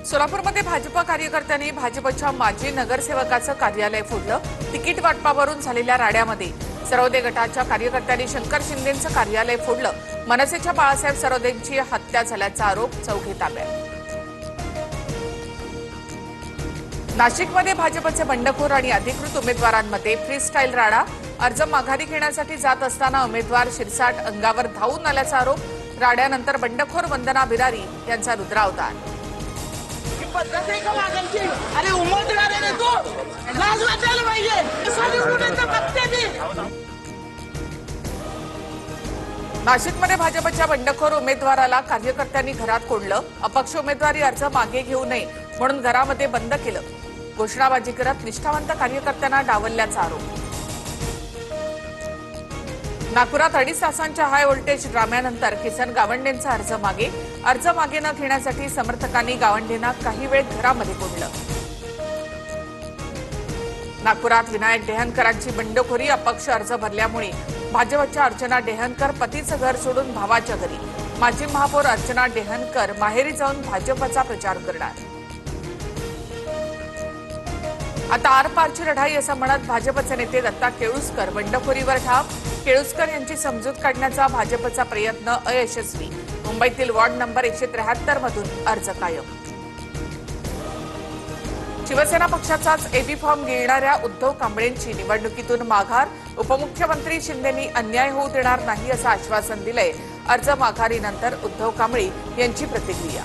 सोलापूरमध्ये भाजप कार्यकर्त्यांनी भाजपच्या माजी नगरसेवकाचं कार्यालय फोडलं। तिकीट वाटपावरून झालेल्या राड्यामध्ये सरोदे गटाच्या कार्यकर्त्यांनी शंकर शिंदेंचं कार्यालय फोडलं। मनसेच्या बाळासाहेब सरोदेंची हत्या झाल्याचा आरोप चौघे ताब्यात। नाशिकमध्ये भाजपचे बंडखोर आणि अधिकृत उमेदवारांमध्ये फ्रीस्टाईल राडा। अर्ज माघारी घेण्यासाठी जात असताना उमेदवार शिरसाट अंगावर धावून आल्याचा आरोप। राड्यानंतर बंडखोर वंदना बिरारी यांचा रुद्रावतार। अरे उमेदवार आहे तू, लाज वाटायला पाहिजे। नाशिकमध्ये भाजपच्या बंडखोर उमेदवाराला कार्यकर्त्यांनी घरात कोंडलं। अपक्ष उमेदवारी अर्ज मागे घेऊ नये म्हणून घरामध्ये बंद केलं। घोषणाबाजी करत निष्ठावंत कार्यकर्त्यांना डावलल्याचा आरोप। नागपुरात 2.5 तासांच्या हाय व्होल्टेज ड्राम्यानंतर किसन गावंडेंचा अर्ज मागे न घेण्यासाठी समर्थकांनी गावंडेंना काही वेळ घरामध्ये कोंडलं। नागपुरात विनायक डेहनकरांची बंडखोरी। अपक्ष अर्ज भरल्यामुळे भाजपच्या अर्चना डेहनकर पतीचं घर सोडून भावाच्या घरी। माजी महापौर अर्चना डेहनकर माहेरी जाऊन भाजपचा प्रचार करणार। आता आरपारची लढाई असं म्हणत भाजपचे नेते दत्ता केळुस्कर बंडखोरीवर ठाम। केळुस्कर यांची समजूत काढण्याचा भाजपचा प्रयत्न अयशस्वी। मुंबईतील वॉर्ड नंबर 173 मधून अर्ज कायम। शिवसेना पक्षाचाच एबी फॉर्म गिळणाऱ्या उद्धव कांबळेंची निवडणुकीतून माघार। उपमुख्यमंत्री शिंदेंनी अन्याय होऊ देणार नाही असं आश्वासन दिलंय। अर्ज माघारीनंतर उद्धव कांबळे यांची प्रतिक्रिया।